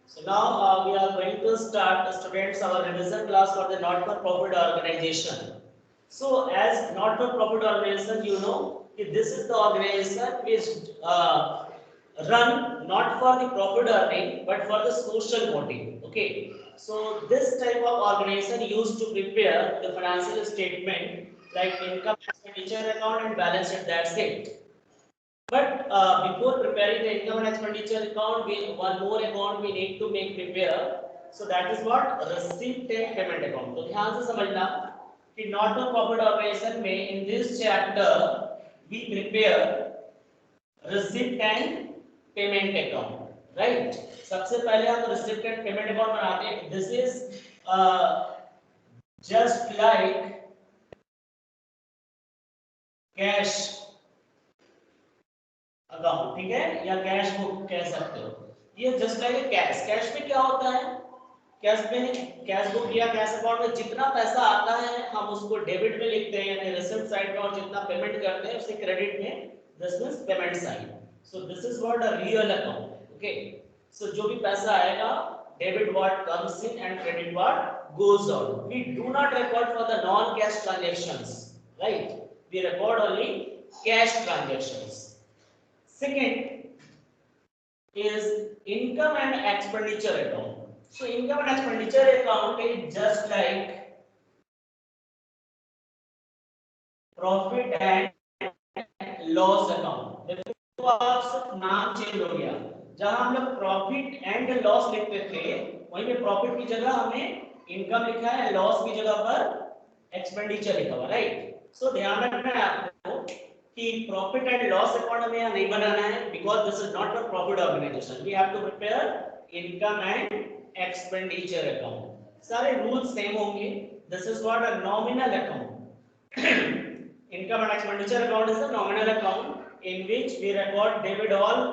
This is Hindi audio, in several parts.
So now we are going to start, students, our revision class for the not-for-profit organization. So as not-for-profit organization, you know, this is the organization which run not for the profit earning but for the social motive. Okay. So this type of organization used to prepare the financial statement like income expenditure account and balance sheet. That's it. But before preparing the income and expenditure account, one more account we need to make prepare. So that is what receipt and payment account. तो ध्यान से समझना कि not for profit organization में in this chapter we prepare receipt and payment account, right? सबसे पहले हम receipt and payment account बनाते हैं. This is just like cash account, ठीक है, या कैश बुक कह सकते हो. ये जस्ट लाइक कैश. कैश में क्या होता है? कैश में, कैश बुक या कैश अकाउंट में जितना पैसा आता है हम उसको डेबिट में लिखते हैं यानी रिसिप्ट साइड में, और जितना पेमेंट करते हैं उसे क्रेडिट में. This means payment side. So this is what a real account. Okay. So जो भी पैसा आएगा, debit what comes in and credit what goes out. We do not record for the non cash transactions, right? We record only cash transactions. Second is income and expenditure account. So income and expenditure account is just like profit and loss account. देखो आप सिर्फ नाम चेंज हो गया. जहां हम लोग प्रॉफिट एंड लॉस लिखते थे वहीं पे प्रॉफिट की जगह हमने इनकम लिखा है, लॉस की जगह पर एक्सपेंडिचर लिखा हुआ, राइट? सो ध्यान रखना है आपको कि प्रॉफिट एंड लॉस अकाउंट हमें यहाँ नहीं बनाना है because this is not for profit organisation. We have to prepare income and expenditure account. सारे रूल्स सेम होंगे. This is what a nominal account. Income and expenditure account is a nominal account in which we record debit all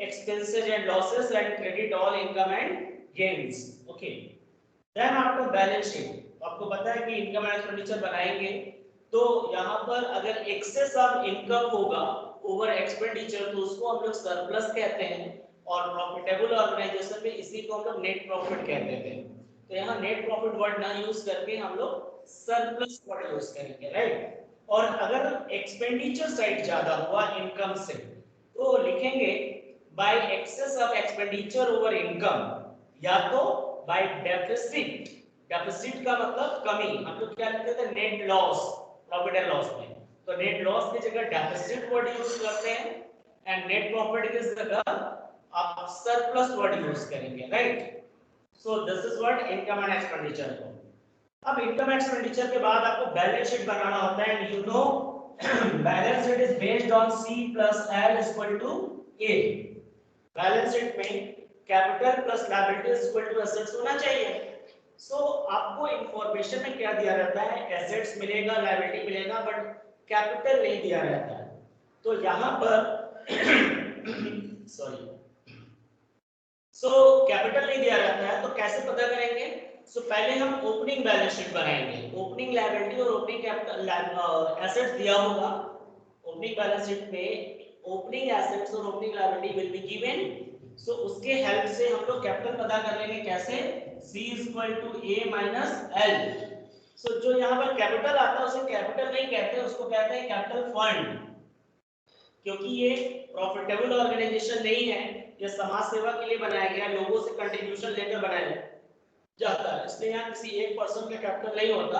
expenses and losses and credit all income and gains. Okay. Then after balance sheet, आपको पता है कि income and expenditure बनाएंगे तो यहाँ पर अगर excess of income होगा over expenditure तो उसको हम लोग surplus कहते हैं, और profitable organization में इसी को हम लोग net profit कहते हैं. तो यहाँ net profit word ना यूज करके हम लोग surplus word यूज करेंगे, right? और अगर एक्सपेंडिचर साइड ज्यादा हुआ इनकम से तो लिखेंगे bye access of expenditure over income, या तो बाय डेफिसिट. डेफिसिट का मतलब कमी. हम लोग क्या लिखते थे? Net loss, profit and loss में. तो नेट लॉस की जगह डेफिसिट वर्ड यूज करते हैं एंड नेट प्रॉफिट की जगह आप सरप्लस वर्ड यूज करेंगे, right? So this is what income and expenditure. अब इनकम एक्सपेंडिचर के बाद आपको बैलेंस शीट बनाना होता है and you know balance sheet is based on C plus L is equal to A. Balance sheet में capital plus liability is equal to assets होना चाहिए. सो आपको इंफॉर्मेशन में क्या दिया रहता है? एसेट्स मिलेगा, लायबिलिटी मिलेगा, बट कैपिटल नहीं दिया रहता है. तो यहाँ पर सॉरी, सो कैपिटल नहीं दिया रहता है तो कैसे पता करेंगे? सो पहले हम ओपनिंग बैलेंस शीट बनाएंगे. ओपनिंग लायबिलिटी और ओपनिंग कैपिटल एसेट्स दिया होगा. ओपनिंग बैलेंस शीट में ओपनिंग एसेट्स और opening liability will be given. So उसके हेल्प से हम लोग कैपिटल पता कर लेंगे. कैसे? C = A - L. सो जो यहाँ पर कैपिटल आता है उसे कैपिटल नहीं कहते, उसको कहते हैं कैपिटल फंड. क्योंकि ये प्रॉफिटेबल ऑर्गेनाइजेशन नहीं है, ये समाज सेवा के लिए बनाया गया, लोगों से कंट्रीब्यूशन लेकर बनाया जाता है, इसलिए यहाँ किसी एक पर्सन का कैपिटल नहीं होता.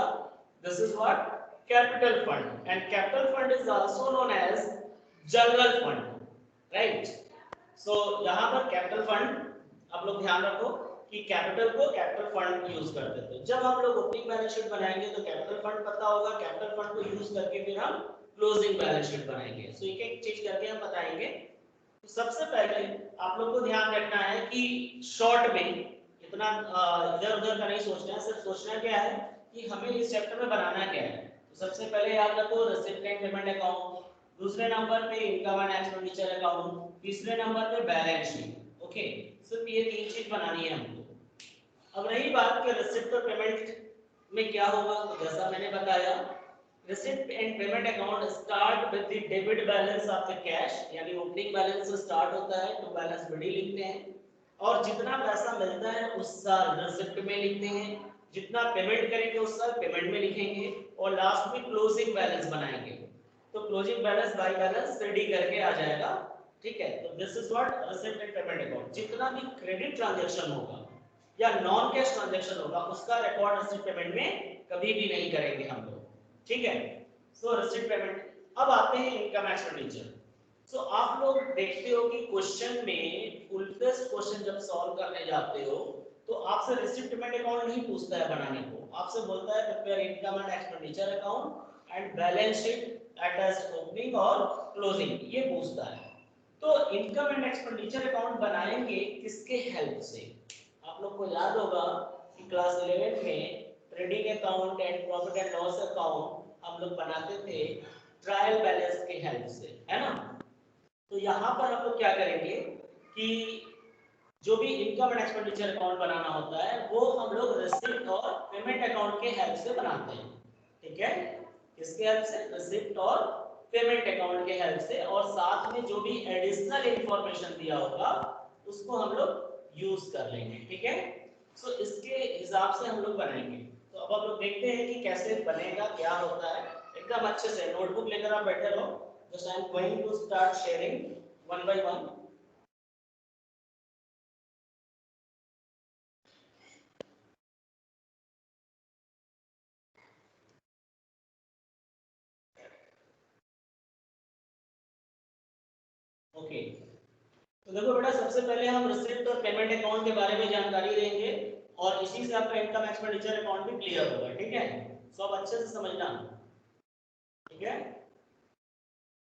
This is what capital fund. And capital fund is also known as general fund, right? So यहाँ पर कैपिटल फंड आप लोग ध्यान रखो कि कैपिटल को कैपिटल फंड यूज करते थे. जब हम लोग ओपनिंग बैलेंस शीट बनाएंगे तो कैपिटल फंड पता होगा, कैपिटल फंड को यूज करके फिर हम क्लोजिंग बैलेंस शीट बनाएंगे. सो एक एक चीज करके हम बताएंगे. तो सबसे पहले आप लोग को ध्यान रखना है कि शॉर्ट में इतना इधर उधर का नहीं सोचना है, सिर्फ सोचना क्या है कि हमें इस चैप्टर में बनाना क्या है. तो सबसे पहले याद रखो रिसीप्ट एंड पेमेंट अकाउंट, दूसरे नंबर पे इनकम एंड एक्सपेंडिचर अकाउंट, तीसरे नंबर पे बैलेंस शीट. ओके, सिर्फ ये तीन चीज बनानी है हमको. अब रही बात कि रिसीप्ट और पेमेंट में क्या होगा, तो जैसा मैंने बताया receipt and payment account start with the debit balance of the cash, यानी ओपनिंग बैलेंस से स्टार्ट होता है तो बैलेंस बड़ी लिखते हैं. और जितना पैसा मिलता है उस साल रिसिप्ट में लिखते हैं, जितना पेमेंट करेंगे उस साल पेमेंट में लिखेंगे, और लास्ट में क्लोजिंग बैलेंस बनाएंगे। तो closing balance by balance ready करके आ जाएगा। ठीक है, तो this is what receipt and payment account. जितना भी क्रेडिट ट्रांजैक्शन होगा या नॉन कैश ट्रांजैक्शन होगा उसका रिकॉर्ड रिसिप्ट पेमेंट में कभी भी नहीं करेंगे हम लोग। ठीक है, सो रिसिप्ट पेमेंट। अब आते हैं इनकम एक्सपेंडिचर। सो आप लोग देखते हो कि क्वेश्चन में फुल टेस्ट क्वेश्चन जब सॉल्व करने जाते हो तो आपसे रिसिप्ट पेमेंट अकाउंट नहीं पूछता है बनाने को, आपसे बोलता है prepare income and expenditure account and balance sheet attach opening और क्लोजिंग, ये पूछता है। तो इनकम एंड एक्सपेंडिचर अकाउंट बनाएंगे किसके हेल्प से? आप लोग को याद होगा कि क्लास 11 में trading account and profit and loss account हम लोग बनाते थे ट्रायल बैलेंस के हेल्प से, है ना? तो यहाँ पर हम लोग क्या करेंगे कि जो भी इनकम एंड एक्सपेंडिचर अकाउंट बनाना होता है वो हम लोग रिसिप्ट और पेमेंट अकाउंट के हेल्प से बनाते हैं। ठीक है, किसके हेल्प से? रिसिप्ट और पेमेंट अकाउंट के हेल्प से, और साथ में जो भी एडिशनल इंफॉर्मेशन दिया होगा उसको हम लोग यूज कर लेंगे। ठीक है, सो इसके हिसाब से हम लोग बनाएंगे। तो अब हम लोग देखते हैं कि कैसे बनेगा, क्या होता है। एकदम अच्छे से नोटबुक लेकर आप बैठे रहो। Just I am going to start sharing one by one. Okay. तो देखो बेटा, सबसे पहले हम रिसिप्ट और पेमेंट अकाउंट के बारे में जानकारी देंगे और इसी से आपका इनकम एक्सपेंडिचर अकाउंट भी क्लियर होगा। ठीक है, सब अच्छे से समझना। ठीक है,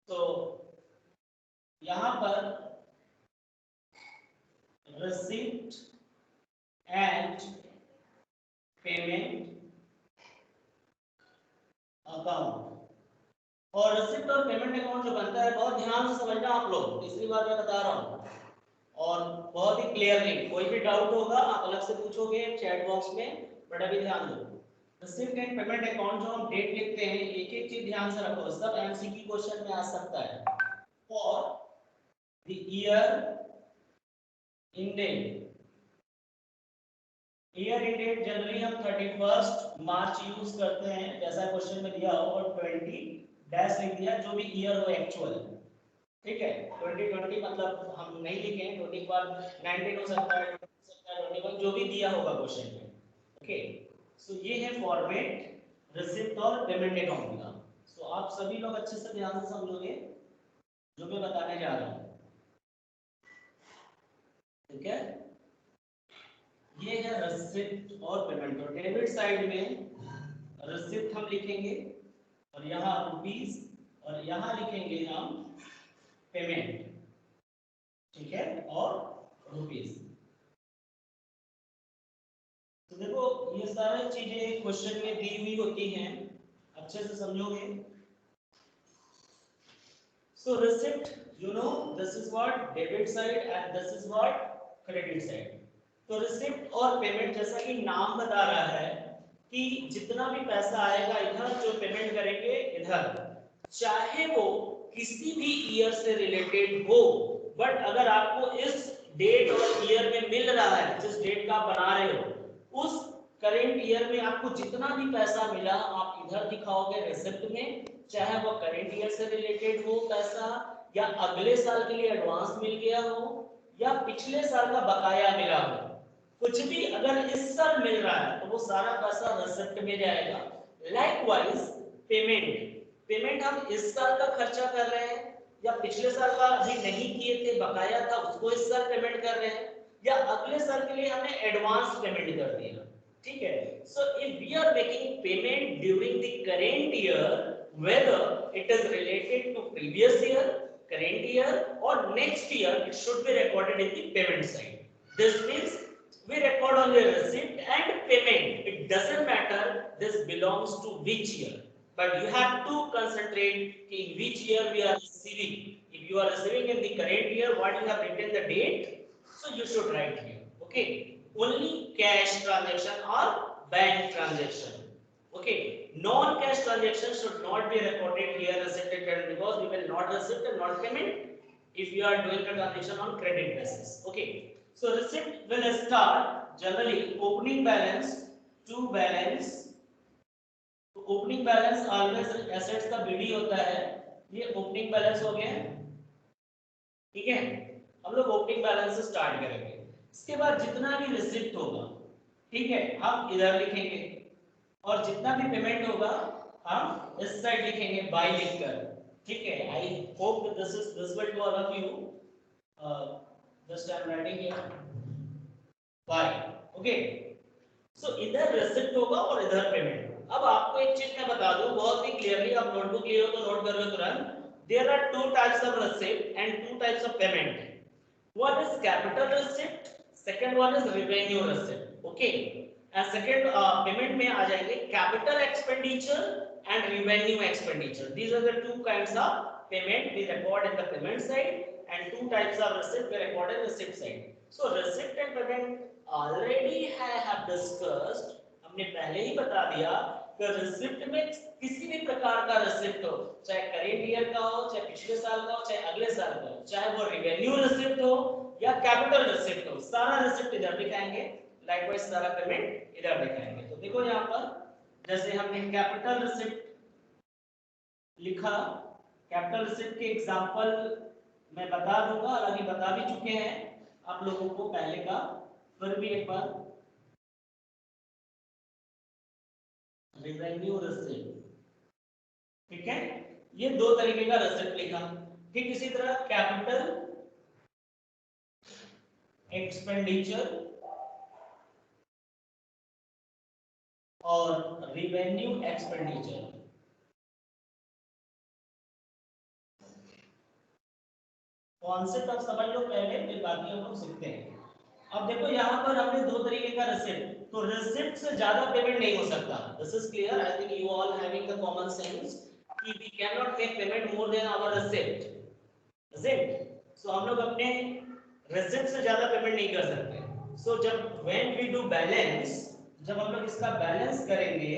तो यहाँ पर रिसिप्ट एंड पेमेंट अकाउंट, और रिसिप्ट और पेमेंट अकाउंट जो बनता है बहुत ध्यान से समझना आप लोग, तीसरी बार मैं बता रहा हूँ, और बहुत ही क्लियरली। कोई भी डाउट होगा आप अलग से पूछोगे चैट बॉक्स में, बट अभी ध्यान दो। रिसिप्ट एंड पेमेंट अकाउंट जो हम डेट लिखते हैं, एक एक चीज ध्यान से रखो, सब एमसीक्यू क्वेश्चन में आ सकता है। For the year ended, year ended generally हम 31 मार्च यूज करते हैं, जैसा क्वेश्चन में दिया हो, और 20 डैश लिख दिया, जो भी ईयर हो एक्चुअल। ठीक है, 2020 मतलब हम नहीं लिखे हैं, 20 के बाद 19 हो सकता है, 20 हो सकता है, 21, जो भी दिया होगा क्वेश्चन में। ओके, सो ये है फॉर्मेट रिसिप्ट और पेमेंट अकाउंट का। सो आप सभी लोग अच्छे से ध्यान से समझोगे जो मैं बताने जा रहा हूँ। ठीक है, ये है रिसिप्ट और पेमेंट। तो डेबिट साइड में रिसिप्ट हम लिखेंगे और यहाँ रुपीस, और यहाँ लिखेंगे हम पेमेंट। ठीक है, और रुपीस। तो देखो ये सारी चीजें क्वेश्चन में दी हुई होती हैं, अच्छे से समझोगे। So receipt, you know this is what debit side and this is what credit side. तो रिसिप्ट और पेमेंट, जैसा कि नाम बता रहा है कि जितना भी पैसा आएगा इधर, जो पेमेंट करेंगे इधर, चाहे वो किसी भी ईयर से रिलेटेड हो, बट अगर आपको इस डेट और ईयर में मिल रहा है, जिस डेट का आप बना रहे हो, उस करेंट ईयर में आपको जितना भी पैसा मिला आप इधर दिखाओगे रिसिप्ट में, चाहे वो करेंट ईयर से रिलेटेड हो पैसा, या अगले साल के लिए एडवांस मिल गया हो, या पिछले साल का बकाया मिला हो, कुछ भी अगर इस साल मिल रहा है तो वो सारा पैसा रिसिप्ट में जाएगा। लाइकवाइज पेमेंट, पेमेंट हम इस साल का खर्चा कर रहे हैं, या पिछले साल का अभी नहीं किए थे बकाया था उसको इस साल पेमेंट कर रहे हैं, या अगले साल के लिए हमने एडवांस पेमेंट कर दिया। ठीक है, so if we are making payment during the current year, whether it is related to previous year, current year or next year, it should be recorded in the payment side. This means we record only receipt and payment, it doesn't matter this belongs to which year, but you have to concentrate in which year we are receiving. If you are receiving in the current year, what you have written the date, so you should write here. Okay, only cash transaction or bank transaction. Okay, non-cash transaction should not be recorded here as a credit, because we will not receive and not payment if you are doing the transaction on credit basis. Okay, So receipt will start generally opening balance to balance. तो ओपनिंग बैलेंस ऑलवेज एसेट्स का बीडी होता है, ये ओपनिंग बैलेंस हो गया, ठीक है। हम लोग ओपनिंग बैलेंस से स्टार्ट करेंगे, इसके बाद जितना भी रिसिप्ट होगा, ठीक है, हम इधर लिखेंगे, और जितना भी पेमेंट होगा हम इस साइड लिखेंगे बाय लिखकर, ठीक है। I hope this is visible to all of you. Just I am writing here by, okay. So इधर रिसिप्ट होगा और इधर पेमेंट। अब आपको एक चीज मैं बता दूं बहुत ही क्लियरली, आप नोटबुक लिए हो तो नोट कर लो तुरंत। There are two types of receipt and two types of payment. one is capital receipt, second one is revenue receipt, okay। and second payment में आ जाएंगे capital expenditure and revenue expenditure। these are the two kinds of payment we record in the payment side and two types of receipt we record in receipt side। so receipt and payment already I have discussed, हमने पहले ही बता दिया कि रिसिप्ट में किसी भी प्रकार का रिसिप्ट हो, चाहे करेंट ईयर का हो, चाहे पिछले साल का हो, चाहे अगले साल का हो, चाहे वो रिवेन्यू रिसिप्ट हो या कैपिटल रिसिप्ट हो, सारा रिसिप्ट इधर दिखाएंगे। लाइकवाइज सारा पेमेंट इधर दिखाएंगे। तो देखो यहाँ पर जैसे हमने कैपिटल रिसिप्ट लिखा, कैपिटल रिसिप्ट के एग्जांपल मैं बता दूंगा, हालांकि बता भी चुके हैं आप लोगों को पहले का, फिर भी एक बार। रिवेन्यू रिसिप्ट, ठीक है, ये दो तरीके का रिसिप्ट लिखा। ठीक इसी तरह कैपिटल एक्सपेंडिचर और रिवेन्यू एक्सपेंडिचर। कॉन्सेप्ट अब समझ लो पहले, फिर बाकी हम लोग सीखते हैं। अब देखो यहाँ पर हमने दो तरीके का रिसिप्ट, तो रिसिप्ट से ज्यादा पेमेंट नहीं हो सकता। This is clear, I think you all having the common sense कि we can not make payment more than our receipt, is it. So हम लोग अपने रिसिप्ट से ज्यादा पेमेंट नहीं कर सकते। सो जब व्हेन वी डू बैलेंस, जब हम लोग इसका बैलेंस करेंगे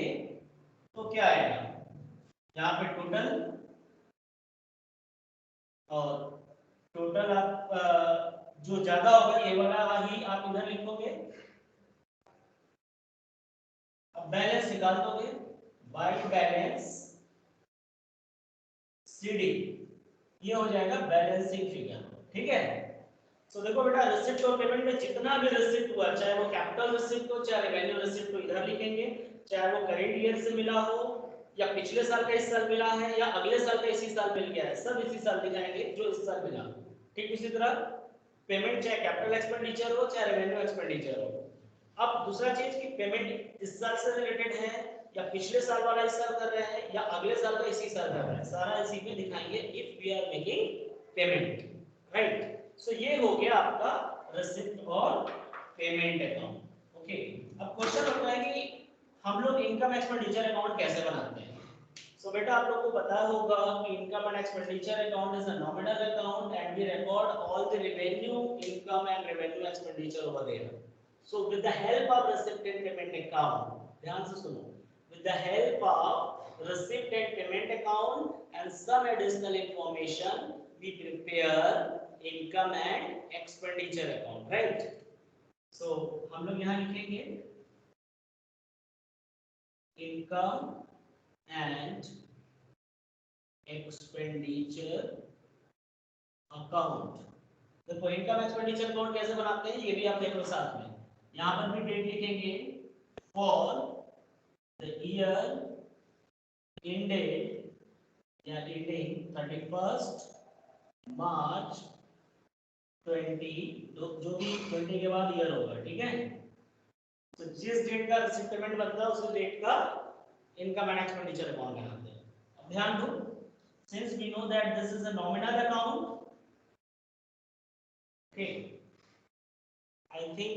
तो क्या आएगा, यहाँ पे टोटल, और टोटल आप जो ज्यादा होगा ये वाला ही आप इधर लिखोगे, अब बैलेंस निकाल दोगे बाय बैलेंस सीडी, ये हो जाएगा बैलेंसिंग फिगर, ठीक है। सो देखो बेटा, रिसिप्ट और पेमेंट में जितना भी रिसिप्ट हुआ, चाहे वो कैपिटल रिसिप्ट हो, चाहे रेवेन्यू रिसिप्ट हो, इधर लिखेंगे, चाहे वो करेंट ईयर से मिला हो या पिछले साल का इस साल मिला है या अगले साल का इसी साल मिल गया है, सब इसी साल दिखाएंगे जो इस साल मिला। ठीक इसी तरह पेमेंट चाहे कैपिटल एक्सपेंडिचर हो चाहे रेवेन्यू एक्सपेंडिचर हो। अब दूसरा चीज कि पेमेंट इस साल से रिलेटेड है या पिछले साल वाला इस साल कर रहे हैं या अगले साल का इसी साल कर रहे हैं, सारा इसी में दिखाएंगे if we are making payment, right. So ये हो गया आपका रिसिप्ट और पेमेंट अकाउंट, ओके। अब क्वेश्चन होता है कि हम लोग इनकम एक्सपेंडिचर अकाउंट कैसे बनाते हैं। सो बेटा आप लोग को पता होगा कि income and expenditure account is a nominal account and we record all the revenue, income and revenue expenditure over there. So with the help of receipt and payment account, ध्यान से सुनो, with the help of receipt and payment account and some additional information we prepare income and expenditure account, right। so हम लोग यहाँ लिखेंगे income and expenditure account। देखो इनकम एक्सपेंडिचर अकाउंट कैसे बनाते हैं ये भी आप देख लो साथ में, यहाँ पर भी डेट लिखेंगे फॉर the year ended या ending 31st March 20, जो भी 20 के बाद ईयर होगा, ठीक है। तो जिस डेट का रिसीट पेमेंट बनता है उस डेट का इनकम एंड एक्सपेंडिचर अकाउंट बनाते हैं। अब ध्यान दो, since we know that this is a nominal account, okay, I think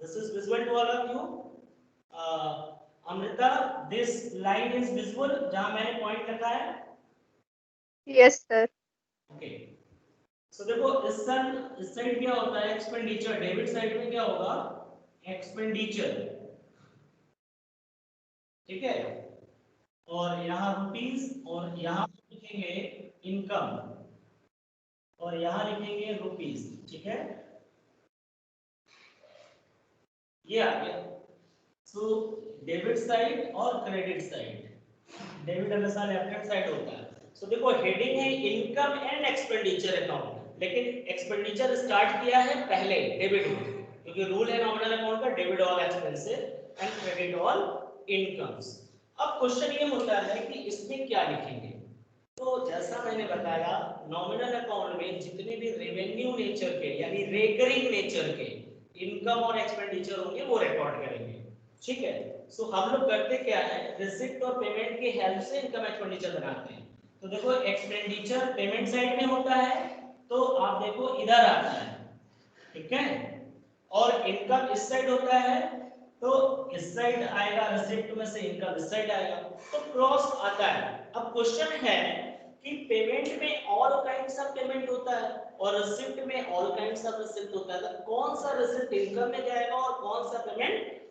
this is visible to all of you। Amrita, this line is visible जहां मैंने पॉइंट रखा है? Yes sir. ओके, सो देखो इस साइड क्या होता है एक्सपेंडिचर, डेबिट साइड में क्या होगा एक्सपेंडिचर, ठीक है, और यहाँ रुपीस और यहाँ लिखेंगे इनकम और यहाँ लिखेंगे रुपीस, ठीक है। ये आ गया। सो डेबिट साइड और क्रेडिट साइड, डेबिट हमेशा लेफ्ट हैंड साइड होता है। सो देखो हेडिंग है इनकम एंड एक्सपेंडिचर अकाउंट, लेकिन एक्सपेंडिचर स्टार्ट किया है पहले डेबिट में, क्योंकि रूल है नॉमिनल अकाउंट का, debit all expenses and credit all incomes. अब क्वेश्चन ये होता है कि इसमें क्या लिखेंगे। तो जैसा मैंने बताया, नॉमिनल अकाउंट में जितने भी रेवेन्यू नेचर के यानी रेकरिंग नेचर के इनकम और एक्सपेंडिचर होंगे वो रिकॉर्ड करेंगे, ठीक है। सो हम लोग करते क्या है, रिसिप्ट और पेमेंट की हेल्प से इनकम एक्सपेंडिचर बनाते हैं। तो देखो एक्सपेंडिचर पेमेंट साइड में होता है, तो आप देखो इधर आता है, ठीक है, और इनकम इस साइड होता है, तो इस साइड आएगा, रिसिप्ट में से इनकम इस साइड आएगा, तो क्रॉस आता है। अब क्वेश्चन है कि पेमेंट में ऑल काइंड्स ऑफ पेमेंट होता है और रिसिप्ट में ऑल काइंड्स ऑफ रिसिप्ट होता है, तो कौन सा रिसिप्ट इनकम में जाएगा और कौन सा पेमेंट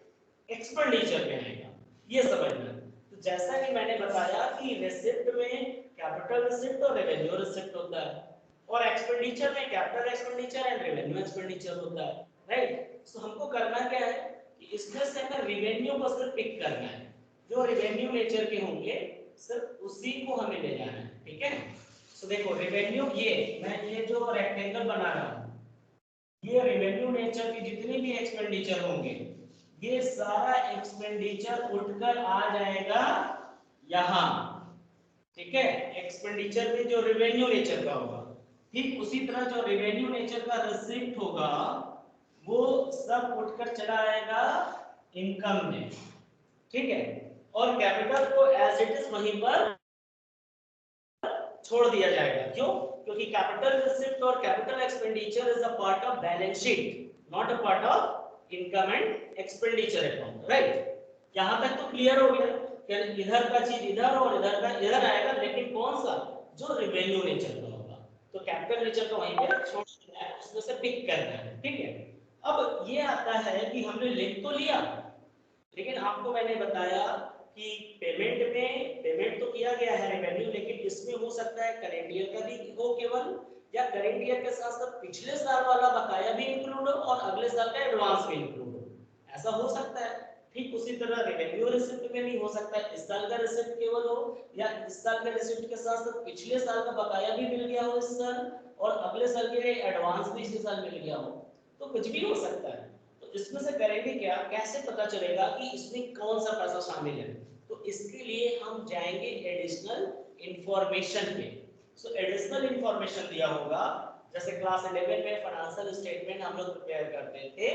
एक्सपेंडिचर में आएगा, ये समझना है। तो जैसा कि मैंने बताया कि रिसिप्ट में कैपिटल रिसिप्ट और रेवेन्यू रिसिप्ट होता है, और एक्सपेंडिचर में capital expenditure and revenue expenditure होता है, राइट। सो हमको करना क्या है कि इसमें से हमें रेवेन्यू को सिर्फ पिक करना है, जो रेवेन्यू नेचर के होंगे सिर्फ उसी को हमें ले जाना है, ठीक है। सो देखो रेवेन्यू, ये मैं ये जो रेक्टेंगल बना रहा हूं, ये रेवेन्यू नेचर के जितने भी एक्सपेंडिचर होंगे, ये सारा एक्सपेंडिचर उठकर आ जाएगा यहां, ठीक है। एक्सपेंडिचर में जो रेवेन्यू नेचर का होगा, ठीक उसी तरह जो रेवेन्यू नेचर का रिसिप्ट होगा वो सब उठकर चला आएगा इनकम में, ठीक है। और कैपिटल को एज इट इज वहीं पर छोड़ दिया जाएगा, क्यों? क्योंकि कैपिटल रिसिप्ट और capital expenditure is a part of balance sheet, not a part of income and expenditure account, right. यहां तक तो क्लियर हो गया कि इधर का चीज इधर और इधर का इधर आएगा, लेकिन कौन सा, जो रेवेन्यू नेचर का होगा, तो कैपिटल नेचर का वहीं पे छोड़ देना है, उसमें से पिक करना है, ठीक है। अब ये आता है कि हमने लिख तो लिया, लेकिन आपको मैंने बताया कि पेमेंट तो किया गया है रेवेन्यू, लेकिन इसमें हो सकता है करेंट ईयर का भी हो केवल, या करेंट ईयर के साथ साथ पिछले साल वाला बकाया भी इंक्लूड हो और अगले साल का एडवांस भी इंक्लूड हो, ऐसा हो सकता है। ठीक उसी तरह रेवेन्यू रिसिप्ट में भी हो सकता है इस साल का रिसिप्ट केवल हो, या इस साल के रिसिप्ट के साथ साथ पिछले साल का बकाया भी मिल गया हो इस साल, और अगले साल के लिए एडवांस भी इसी साल मिल गया हो, तो कुछ भी हो सकता है। तो इसमें से करेंगे क्या, कैसे पता चलेगा कि इसमें कौन सा पैसा शामिल है, तो इसके लिए हम जाएंगे एडिशनल इंफॉर्मेशन पे। सो एडिशनल इंफॉर्मेशन दिया होगा, जैसे क्लास 11 में फाइनेंशियल स्टेटमेंट हम लोग प्रिपेयर करते थे,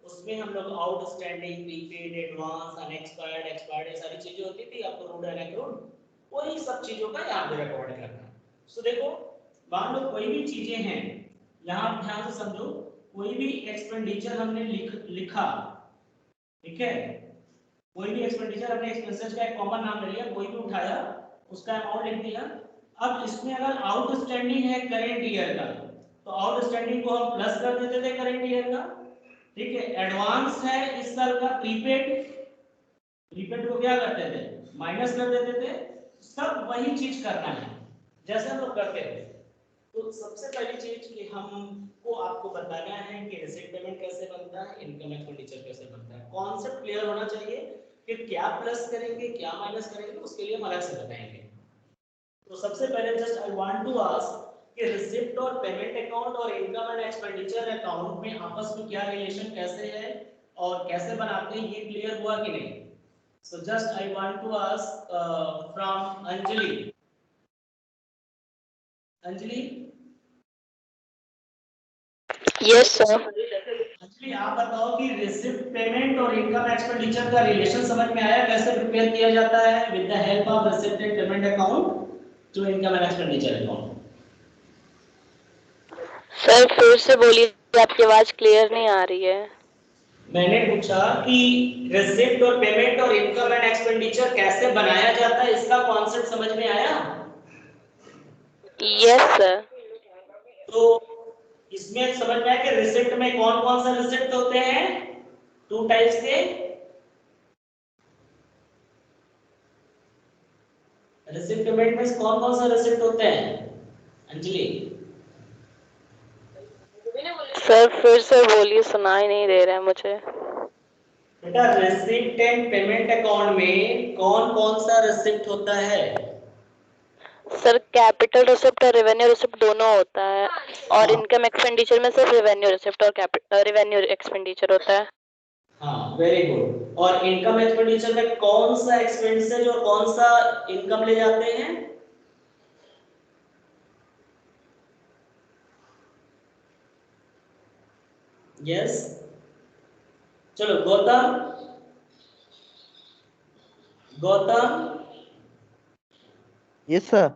उसमें हम लोग outstanding, prepaid, advance, unexpired, expired, ये सारी चीजें होती थी, अप्रूव्ड एंड अक्रूड, वही सब चीजों का यहाँ पे रिकॉर्ड करना। सो देखो मान लो कोई भी चीजें हैं, यहाँ ध्यान से समझो, कोई भी एक्सपेंडिचर हमने लिखा, ठीक है, कोई भी एक्सपेंडिचर हमने एक्सपेंसेस का एक कॉमन नाम ले लिया, कोई भी उठाया उसका अमाउंट लिख दिया। अब इसमें अगर आउटस्टैंडिंग है करेंट ईयर का, तो आउटस्टैंडिंग को हम प्लस कर देते थे करेंट ईयर का, ठीक है। एडवांस है इस साल का, प्रीपेड को क्या करते थे, माइनस कर देते थे। सब वही चीज करना है जैसे हम लोग करते थे। तो सबसे पहली चीज कि हमको आपको बताना है कि रिसीट पेमेंट कैसे बनता है, इनकम एक्सपेंडिचर कैसे बनता है, कॉन्सेप्ट क्लियर होना चाहिए कि क्या प्लस करेंगे क्या माइनस करेंगे, उसके लिए हम अलग से बताएंगे। तो सबसे पहले just I want to ask कि रिसिप्ट और पेमेंट अकाउंट और इनकम एंड एक्सपेंडिचर अकाउंट में आपस में क्या रिलेशन कैसे है और कैसे बनाते हैं, ये क्लियर हुआ कि नहीं? So just I want to ask from Anjali. Anjali, yes sir. Actually आप बताओ कि रिसिप्ट पेमेंट और इनकम एक्सपेंडिचर का रिलेशन समझ में आया, कैसे प्रिपेयर किया जाता है with the help of receipt and payment account to income and expenditure account? Sir फिर से बोलिए, आपकी आवाज क्लियर नहीं आ रही है। मैंने पूछा कि रिसिप्ट और पेमेंट और इनकम एंड एक्सपेंडिचर कैसे बनाया जाता है, इसका कॉन्सेप्ट समझ में आया? Yes sir. तो इसमें समझ में आया कि रिसिप्ट में कौन कौन सा रिसिप्ट होते हैं, टू टाइप्स के। रिसिप्ट पेमेंट में कौन कौन सा रिसिप्ट होते हैं अंजलि? सर फिर से बोलिए, सुनाई नहीं दे रहा है मुझे। बेटा रिसिप्ट एंड पेमेंट अकाउंट में कौन कौन सा रिसिप्ट होता है? सर कैपिटल रिसिप्ट और रेवेन्यू रिसिप्ट दोनों होता है, और हाँ। इनकम एक्सपेंडिचर में सिर्फ रेवेन्यू रिसिप्ट और रेवेन्यू एक्सपेंडिचर होता है। हाँ वेरी गुड। और इनकम एक्सपेंडिचर में कौन सा एक्सपेंडिचर और कौन सा इनकम ले जाते हैं? यस चलो गौतम, गौतम यस सर।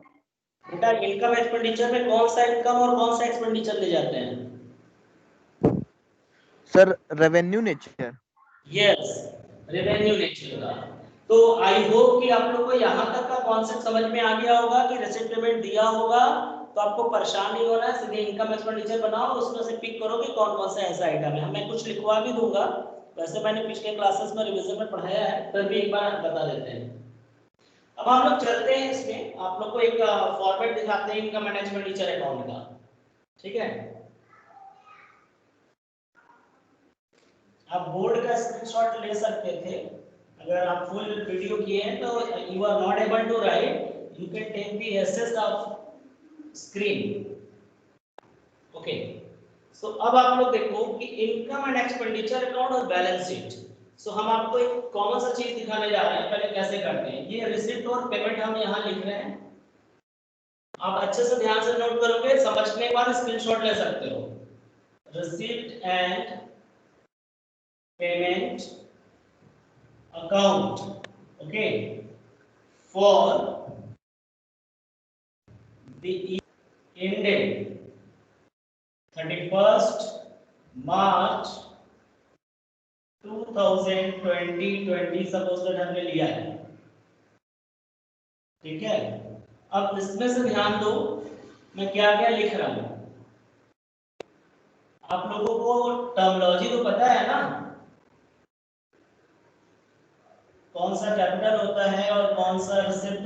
बेटा इनकम एक्सपेंडिचर में कौन सा इनकम और कौन सा एक्सपेंडिचर ले जाते हैं? Sir revenue nature. Yes revenue nature का। तो आई होप कि आप लोग को यहाँ तक का कॉन्सेप्ट समझ में आ गया होगा कि रिसिप्ट पेमेंट दिया होगा तो आपको परेशान नहीं होना है, सीधे इनकम एक्सपेंडिचर बनाओ, उसमें से पिक करो कि कौन कौन सा ऐसा आइटम है। मैं कुछ लिखवा भी दूंगा, वैसे मैंने पिछले क्लासेस में रिवीजन में पढ़ाया है, फिर भी एक बार बता देते हैं। अब हम लोग चलते हैं इसमें, आप लोग को एक फॉर्मेट दिखाते हैं इनकम एंड एक्सपेंडिचर अकाउंट का, ठीक है? आप बोर्ड का स्क्रीनशॉट ले सकते थे, अगर आप फुल वीडियो किए हैं तो you are not able to write, you can take the SS of screen. Okay, so अब आप लोग देखो कि इनकम एंड एक्सपेंडिचर अकाउंट और बैलेंस शीट। सो हम आपको एक कॉमन सा चीज दिखाने जा रहे हैं, पहले कैसे करते हैं। ये रिसिप्ट और पेमेंट हम यहाँ लिख रहे हैं, आप अच्छे से ध्यान से नोट करोगे, समझने के बाद स्क्रीनशॉट ले सकते हो। Receipt and payment account, okay, for the ended 31st March 2020 suppose that हमने लिया है, ठीक है? अब इसमें से ध्यान दो मैं क्या क्या लिख रहा हूं। आप लोगों को टर्मिनोलॉजी तो पता है ना, कौन सा कैपिटल होता है और कौन सा रिसिप्ट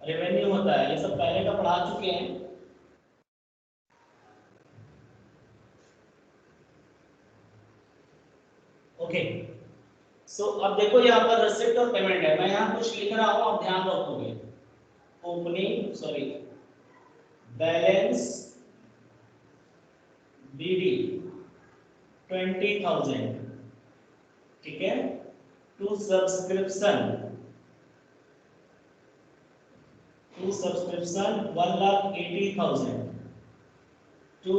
रेवेन्यू होता है, ये सब पहले का पढ़ा चुके हैं। ओके, सो अब देखो यहाँ पर रिसिप्ट और पेमेंट है, मैं यहाँ कुछ लिख रहा हूँ, आप ध्यान रखोगे। ओपनिंग सॉरी बैलेंस बीडी 20,000, ठीक है? To subscription 1,80,000, to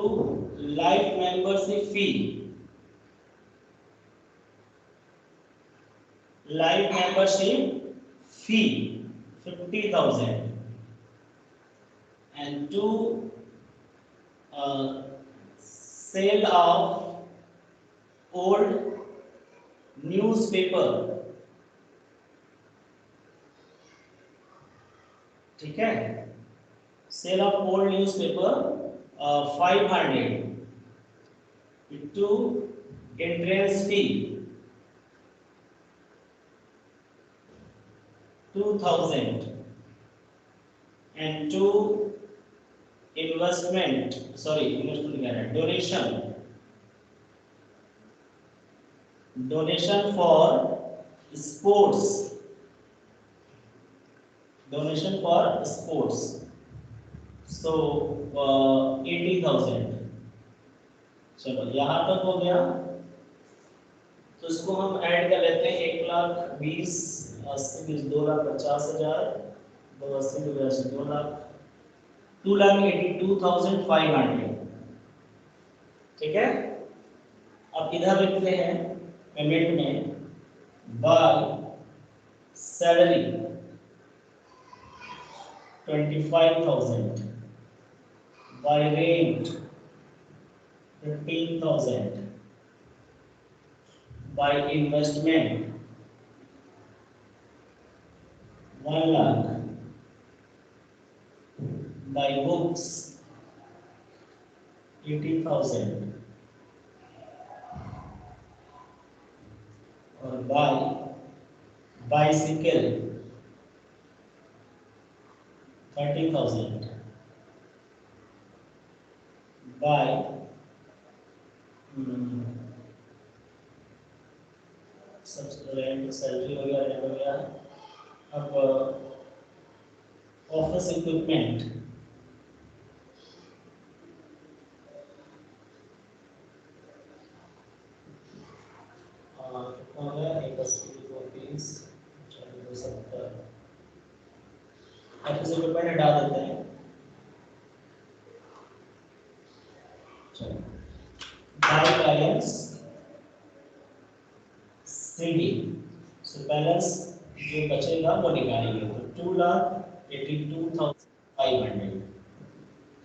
life membership fee, life membership fee 50,000, and to sale of old newspaper, ठीक है? Sale of old newspaper 500, to entrance fee 2,000, and to investment कह रहे हैं, डोनेशन फॉर स्पोर्ट्स, सो 80,000। चलो यहाँ तक हो गया, तो इसको हम ऐड कर लेते हैं। 1,20,000 80 20 2,50,000, 280 2 लाख 2,82,500, ठीक है? अब इधर लिखते हैं पेमेंट में by salary 25,000, by rent 15,000, by investment 1 lakh, by books 80,000, और by bicycle 30,000, by rent salary वगैरह हो गया। अब ऑफिस इक्विपमेंट, कितना हो गया, 180 को 30 40 70, ऑफिस इक्विपमेंट हटा देते हैं। चलो by balance CD, so balance जो बचेगा वो निकालेंगे, तो 2,82,500,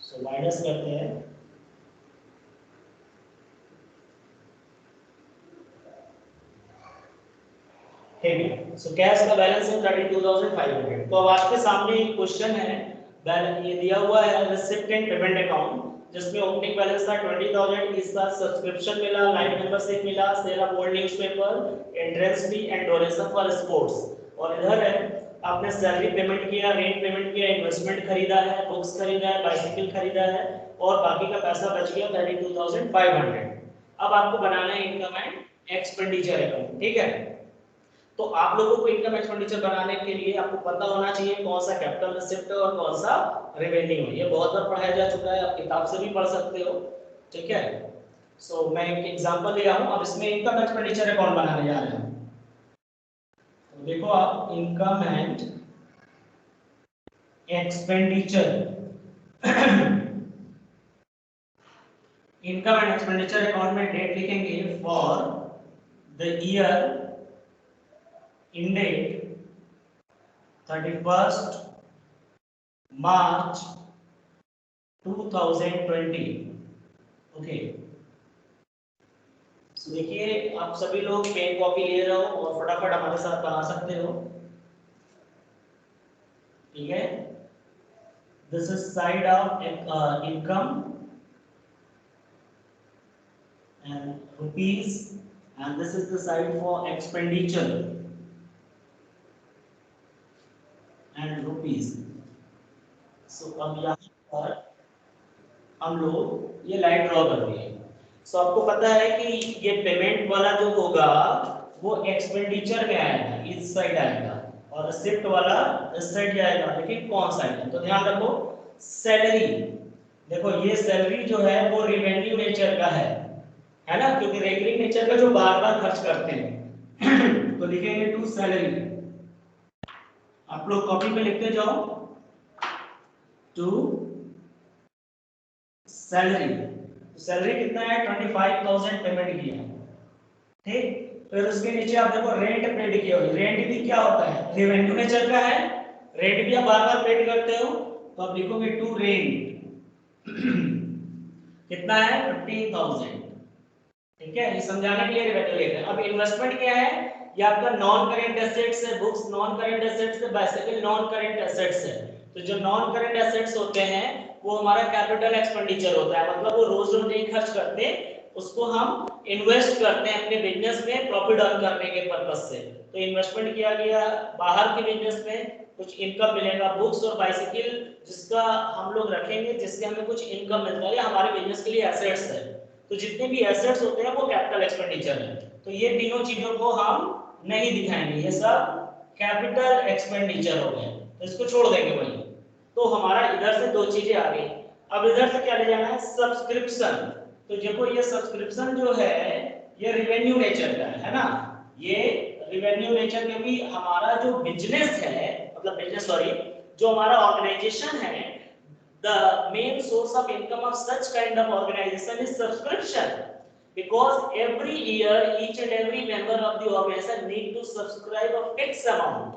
सो माइनस करते हैं। ठीक है, सो कैश का बैलेंस है 32,500। तो अब आपके सामने एक क्वेश्चन है, बैलेंस ये दिया हुआ है रिसिप्ट एंड पेमेंट अकाउंट, जिसमें ओपनिंग बैलेंस था 20,000, इसका सब्सक्रिप्शन मिला, लाइव मेंबरशिप मिला, sale of old newspaper, entrance fee and donation for sports, और इधर है आपने सैलरी पेमेंट किया, रेंट पेमेंट किया, इन्वेस्टमेंट खरीदा है, बुक्स खरीदा है, बाइसिकल खरीदा है, और बाकी का पैसा बच गया 32,500। अब आपको बनाना है इनकम एंड एक्सपेंडिचर अकाउंट। ठीक है, तो आप लोगों को इनकम एक्सपेंडिचर बनाने के लिए आपको पता होना चाहिए कौन सा कैपिटल रिसिप्ट है और कौन सा रेवेन्यू है। ये बहुत बार पढ़ाया जा चुका है, आप किताब से भी पढ़ सकते हो। ठीक है, सो मैं एक एग्जांपल ले रहा हूं, अब इसमें इनकम एक्सपेंडिचर अकाउंट बनाने जा रहे हैं। तो देखो आप income and expenditure income and expenditure account में डेट लिखेंगे for the year ended 31st March 2020। Okay, so देखिए आप सभी लोग पेन कॉपी ले रहे हो और फटाफट हमारे साथ बना सकते हो। ठीक है, this is side of income and rupees, and this is the side for expenditure and rupees. So अब यहाँ पर हम लोग ये लाइन ड्रॉ कर रहे हैं। सो आपको पता है कि ये पेमेंट वाला जो होगा वो एक्सपेंडिचर में आएगा, इस साइड आएगा, और रिसिप्ट वाला इस साइड जाएगा, लेकिन कौन सा है? तो ध्यान रखो सैलरी, देखो ये सैलरी जो है वो रिवेन्यू नेचर का है ना, क्योंकि रेकरिंग नेचर का जो बार बार खर्च करते हैं तो लिखेंगे टू सैलरी। आप लोग कॉपी पे लिखते जाओ, टू सैलरी। सैलरी कितना है? 25,000 पेमेंट किया। ठीक, फिर उसके नीचे आप देखो रेंट पेड किया हो। रेंट भी क्या होता है? रेवेन्यू नेचर का है, रेंट भी आप बार बार पेड करते हो, तो आप लिखोगे टू रेंट कितना है? 15,000। ठीक है, ये समझाने के लिए रेवेन्यू लेकर। अब इन्वेस्टमेंट क्या है? ये आपका नॉन करेंट एसेट्स है, बुक्स नॉन करेंट एसेट्स है, बाइसिकल नॉन करेंट एसेट्स है। तो जो नॉन करेंट एसेट्स होते हैं वो हमारा कैपिटल एक्सपेंडिचर होता है, मतलब वो रोज रोज नहीं खर्च करते, उसको हम इन्वेस्ट करते हैं अपने बिजनेस में प्रॉफिट अर्न करने के पर्पस से। तो इन्वेस्टमेंट किया गया बाहर के बिजनेस में, कुछ इनकम मिलेगा। बुक्स और बाइसिकल जिसका हम लोग रखेंगे, जिससे हमें कुछ इनकम मिलता है, हमारे बिजनेस के लिए एसेट्स है। तो जितने भी एसेट्स होते हैं वो कैपिटल एक्सपेंडिचर है। तो ये तीनों चीजों को हम नहीं दिखाएंगे, ये सब कैपिटल एक्सपेंडिचर हो गए, तो इसको छोड़ देंगे वही। तो हमारा इधर से दो चीजें आ गई। अब इधर से क्या ले जाना है? सब्सक्रिप्शन। तो देखो ये सब्सक्रिप्शन जो है ये रिवेन्यू नेचर का है ना, ये रिवेन्यू नेचर, क्योंकि हमारा जो बिजनेस है, मतलब बिजनेस सॉरी, जो हमारा ऑर्गेनाइजेशन है, the main source of income of such kind of organization is subscription, because every year each and every member of the organization need to subscribe a fixed amount.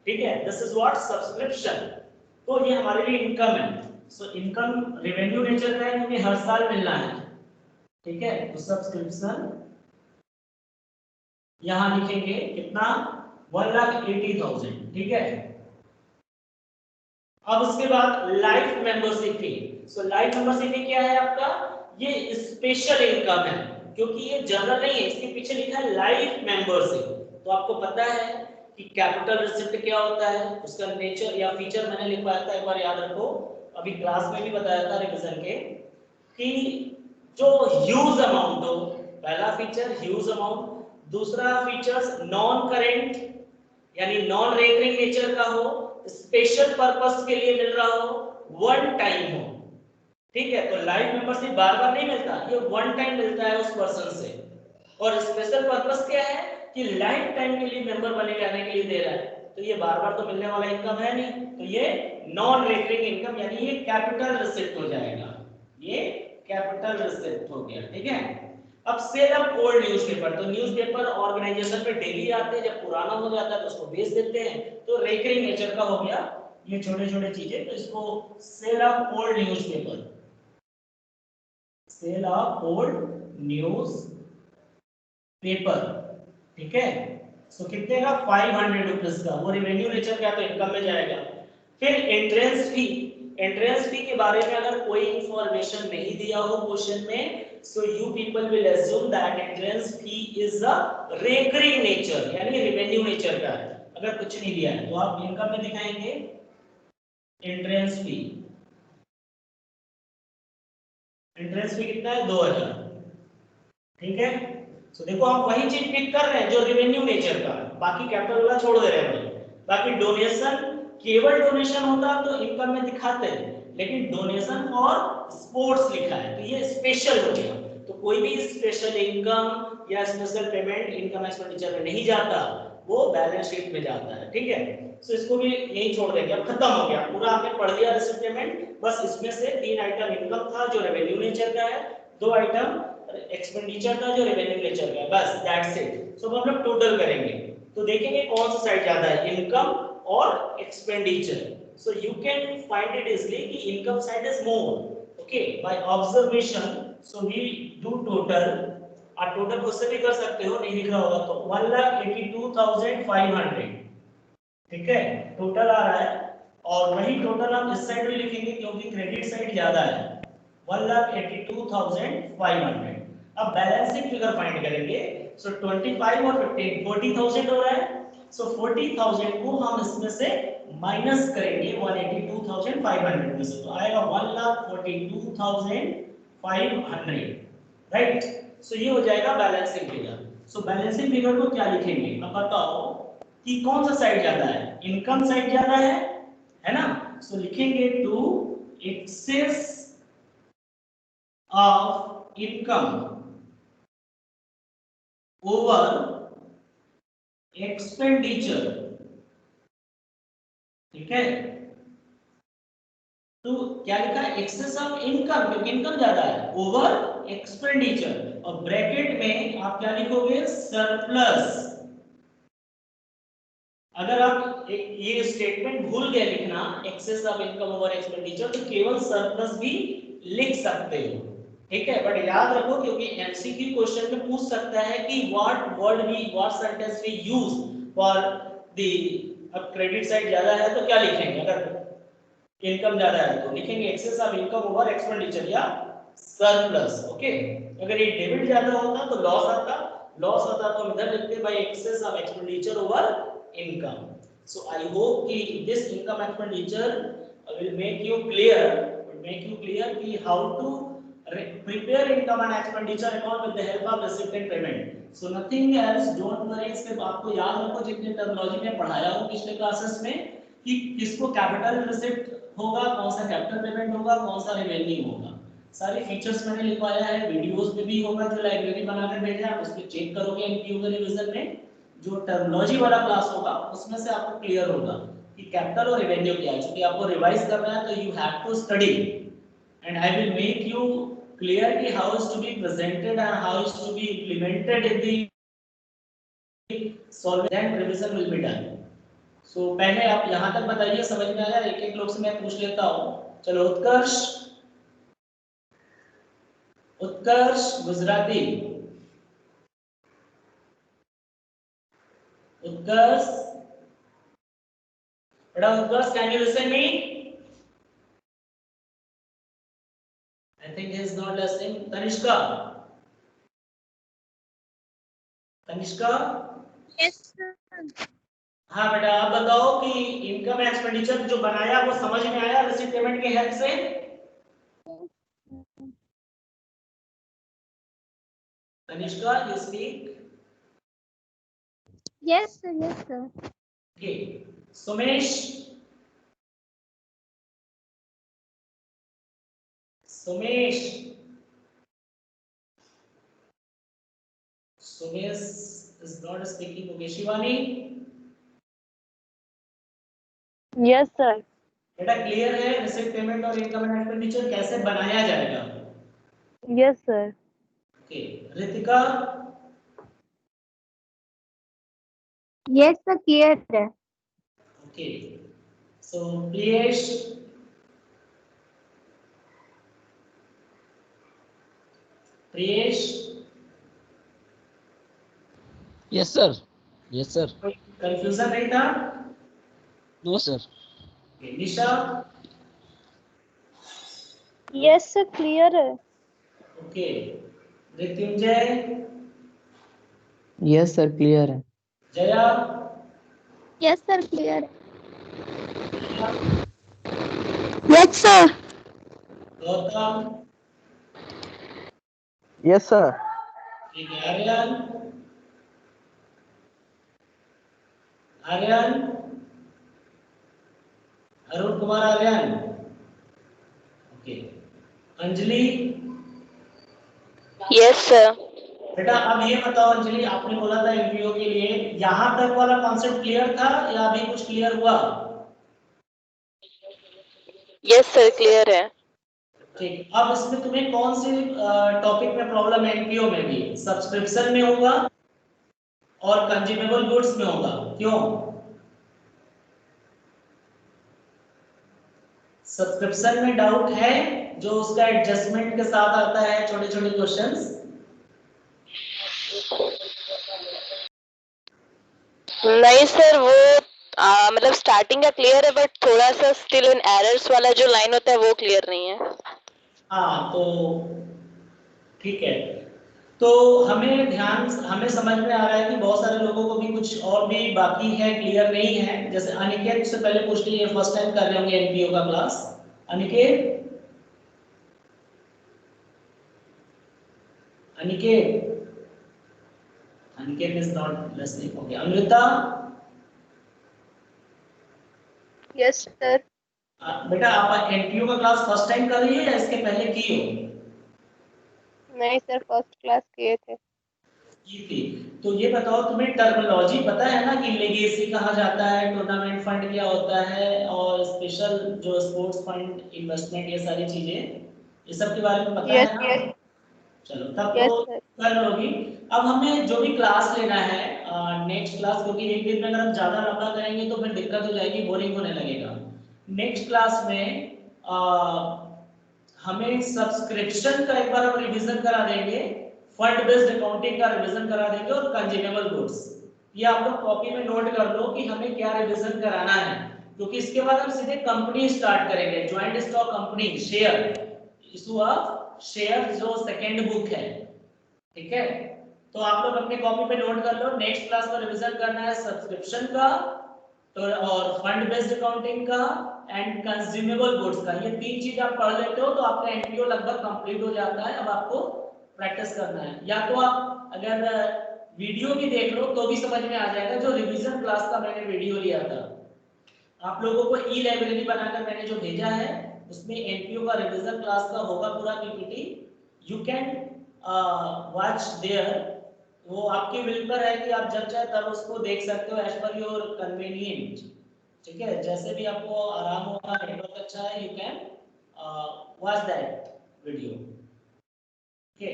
ठीक है, this is what subscription। तो ये हमारे लिए इनकम है। सो इनकम रेवेन्यू नेचर का है, क्योंकि हर साल मिलना है। ठीक है, तो सब्सक्रिप्शन यहां लिखेंगे कितना? 1,80,000। ठीक है, अब उसके बाद लाइफ मेंबरशिप फी। सो लाइफ मेंबरशिप फी क्या है आपका? ये स्पेशल इनकम है, क्योंकि ये जनरल नहीं है, इसके पीछे लिखा है लाइफ मेंबरशिप। तो आपको पता है कि कैपिटल रिसिप्ट क्या होता है, उसका नेचर या फीचर मैंने लिखवाया था, एक बार याद रखो, अभी क्लास में भी बताया था रिवीजन के, कि जो ह्यूज अमाउंट हो, पहला फीचर ह्यूज अमाउंट, दूसरा फीचर्स नॉन करेंट यानी नॉन रेकरिंग नेचर का हो, स्पेशल पर्पस के लिए मिल रहा हो, वन टाइम हो। ठीक है, तो लाइफ मेंबरशिप बार बार नहीं मिलता, ये वन टाइम मिलता है उस पर्सन से। और स्पेशल पर्पस क्या है कि लाइफ टाइम के लिए मेंबर बने रहने के लिए दे रहा है, तो ये बार बार तो मिलने वाला इनकम है नहीं, तो ये नॉन रेकरिंग इनकम यानी ये कैपिटल रिसिप्ट हो जाएगा, ये कैपिटल रिसिप्ट हो गया। ठीक है, अब सेल ऑफ ओल्ड न्यूज़पेपर, तो न्यूज़पेपर ऑर्गेनाइजेशन में डेली आते हैं, जब पुराना हो जाता है तो उसको बेच देते हैं, तो रेकरिंग नेचर का हो गया ये छोटे छोटे चीजें, तो इसको sale of old newspaper, sale of old newspaper. ठीक है, सो कितने का 500 रुपीज का, वो रेवेन्यू नेचर का तो इनकम में जाएगा। फिर एंट्रेंस फी, एंट्रेंस फी के बारे में अगर कोई इंफॉर्मेशन नहीं दिया हो क्वेश्चन में, so you people will assume that entrance fee is a recurring nature यानी रेवेन्यू नेचर का है। अगर कुछ नहीं दिया है तो आप इनकम में दिखाएंगे एंट्रेंस फी, एंट्रेंस फी कितना है 2000। ठीक है, तो देखो हम वही चीज पिक कर रहे हैं जो रेवेन्यू नेचर का, बाकी कैपिटल वाला छोड़ दे रहे हैं। बाकी डोनेशन, केवल डोनेशन होता तो इनकम में दिखाते हैं, लेकिन डोनेशन और स्पोर्ट्स लिखा है तो ये स्पेशल हो गया, तो कोई भी स्पेशल इनकम या स्पेशल पेमेंट इनकम एक्सपेंडिचर में नहीं जाता, वो बैलेंस शीट में जाता है। ठीक है, सो इसको भी यही छोड़ देंगे, अब खत्म हो गया पूरा, आपने पढ़ लिया रिसिप्ट पेमेंट। बस इसमें से 3 आइटम इनकम था जो रेवेन्यू नेचर का है, 2 आइटम एक्सपेंडिचर का जो रेवेन्यू नेचर का है, बस दैट्स इट। सो हम लोग टोटल करेंगे तो देखेंगे कौन सा साइड ज्यादा है, इनकम और expenditure. So you can find it easily कि income side is more, okay, by observation. So we do total, आप टोटल खुद से भी कर सकते हो, नहीं लिख रहा होगा तो 1,82,500। ठीक है, टोटल आ रहा है, और वही टोटल हम इस साइड भी लिखेंगे क्योंकि क्रेडिट साइड ज्यादा है, 1,82,500। अब बैलेंसिंग फिगर फाइंड करेंगे, सो 25 और 15 40,000 हो रहा है, सो 40,000 को हम इसमें से माइनस करेंगे 182,500 में से, तो आएगा 1,42,500, राइट। सो ये हो जाएगा बैलेंसिंग फिगर। सो बैलेंसिंग फिगर को क्या लिखेंगे, अब बताओ कि कौन सा साइड ज्यादा है, इनकम साइड ज्यादा है ना। सो लिखेंगे to excess of income over expenditure. ठीक है, तो क्या लिखा है, एक्सेस ऑफ इनकम, क्योंकि इनकम ज्यादा है, ओवर एक्सपेंडिचर, और ब्रैकेट में आप क्या लिखोगे, सरप्लस। अगर आप ये स्टेटमेंट भूल गए लिखना, excess of income over expenditure, तो केवल सरप्लस भी लिख सकते हो। ठीक है, बट याद रखो क्योंकि एमसीक्यू क्वेश्चन में पूछ सकता है कि what sentence we use for the, अब क्रेडिट साइड ज्यादा है तो क्या लिखेंगे, अगर इनकम ज्यादा है तो लिखेंगे excess of income over expenditure या सरप्लस। ओके, अगर ये डेबिट ज्यादा होता तो लॉस आता, लॉस आता तो हम इधर लिखते bye access of expenditure over income. So I hope कि this income expenditure will make you clear कि how to prepare income and expenditure account with the help of receipt and payment. So nothing else, don't worry, सिर्फ आपको याद रखो जितने टर्मिनोलॉजी में पढ़ाया हूँ पिछले क्लासेस में कि किसको कैपिटल रिसिप्ट होगा, कौन सा कैपिटल पेमेंट होगा, कौन सा रेवेन्यू होगा, सारे फीचर्स मैंने लिखवाया है, वीडियोस में भी होगा जो लाइब्रेरी बनाकर भेजा है, उसको चेक करोगे एमपीयू के रिवीजन में। जो टर्मिनोलॉजी वाला क्लास होगा उसमें से आपको क्लियर होगा कि कैपिटल और रेवेन्यू क्या है, क्योंकि आपको रिवाइज करना है तो you have to study, and I will make you clear कि how is to be presented and how is to be implemented in the solvent revision will be done. So पहले आप यहां तक बताइए, समझ में आया, एक एक लोग से मैं पूछ लेता हूं। चलो, उत्कर्ष, उत्कर्ष गुजराती, उत्कर्ष, बड़ा Utkarsh, can you listen me? I think he is not listening. Tanishka, Tanishka, Yes, sir. हाँ बेटा, आप बताओ कि इनकम एक्सपेंडिचर जो बनाया वो समझ में आया रिसीट पेमेंट के हेल्प से? Tanishka, you speak. Yes, sir. Yes, sir. Okay. Sumesh, Sumesh, Sumesh is not speaking. Okay, Shivani, yes sir. बेटा क्लियर है रिसिप्ट पेमेंट और इनकम एंड एक्सपेंडिचर कैसे बनाया जाएगा? Yes sir. Okay, Ritika, Yes, sir. Clear है. Okay, so Priyesh, Priyesh, yes sir. Yes sir. Confusion नहीं था? No sir. Okay, Nisha, yes sir, clear है। Okay, Mrityunjay, yes sir, clear है। Jaya, Yes, sir. Clear. Yes, sir. Gautam, yes sir. ठीक है, Aryan, Aryan, Arun Kumar Aryan, okay, Anjali, yes sir. बेटा अब ये बताओ अंजलि, आपने बोला था एमपीओ के लिए, यहां तक वाला कॉन्सेप्ट क्लियर था या अभी कुछ क्लियर हुआ? यस सर, क्लियर है। ठीक, अब इसमें तुम्हें कौन सी टॉपिक में प्रॉब्लम है? एमपीओ में भी सब्सक्रिप्शन में होगा और कंज्यूमेबल गुड्स में होगा। क्यों? सब्सक्रिप्शन में डाउट है, जो उसका एडजस्टमेंट के साथ आता है, छोटे छोटे क्वेश्चंस। नहीं सर, वो मतलब स्टार्टिंग का क्लियर है, बट थोड़ा सा स्टिल इन एरर्स वाला जो लाइन होता है वो क्लियर नहीं है। हाँ, तो ठीक है, तो हमें समझ में आ रहा है कि बहुत सारे लोगों को भी कुछ और भी बाकी है, क्लियर नहीं है। जैसे अनिकेत से पहले पूछ लीजिए, फर्स्ट टाइम कर रहे होंगे एनपीओ का class. Aniket, Aniket, Aniket is not listening. Okay, Amrita, yes sir. बेटा आप एनपीओ का क्लास फर्स्ट टाइम कर रही है या इसके पहले की हो? नहीं सर, फर्स्ट क्लास किए थे। की थी। तो ये बताओ, तुम्हें टर्मिनोलॉजी पता है ना कि लेगेसी कहा जाता है, टूर्नामेंट फंड क्या होता है, और स्पेशल जो स्पोर्ट्स फंड, इन्वेस्टमेंट, ये सारी चीजें, ये सब के बारे में पता यस है ना? चलो तब यस तो सर। कर लोगी। अब हमें जो भी क्लास लेना है, नेक्स्ट क्लास, क्योंकि एक दिन में अगर हम ज्यादा लंबा करेंगे तो फिर दिक्कत हो जाएगी, बोरिंग होने लगेगा। नेक्स्ट क्लास में हमें सब्सक्रिप्शन का एक बार हम रिवीजन करा देंगे, फंड बेस्ड अकाउंटिंग का रिवीजन करा देंगे, और कंज्यूमेबल गुड्स। ये आप लोग कॉपी में नोट कर लो कि हमें क्या रिवीजन कराना है, क्योंकि इसके बाद हम सीधे कंपनी स्टार्ट करेंगे, joint stock company, share issue of share, जो सेकंड बुक है। ठीक है, तो आप लोग अपने कॉपी पे नोट कर लो, नेक्स्ट क्लास में रिवीजन करना है सब्सक्रिप्शन का, तो और फंड बेस्ड अकाउंटिंग का, एंड कंज्यूमेबल गुड्स का। ये तीन चीज आप पढ़ लेते हो तो आपका एनपीओ लगभग कंप्लीट हो जाता है। अब आपको प्रैक्टिस करना है, या तो आप अगर वीडियो भी देख लो तो भी समझ में आ जाएगा। जो रिवीजन क्लास का मैंने वीडियो लिया था, आप लोगों को ई लाइब्रेरी बनाकर मैंने जो भेजा है, उसमें एनपीओ का रिवीजन क्लास का होगा पूरा PPT. You can watch there. वो आपके विल पर है कि आप जब चाहे तब उसको देख सकते हो, एज पर योर कन्वीनियंट। ठीक है, जैसे भी आपको आराम होगा, नेटवर्क अच्छा है, you can watch that video. Okay.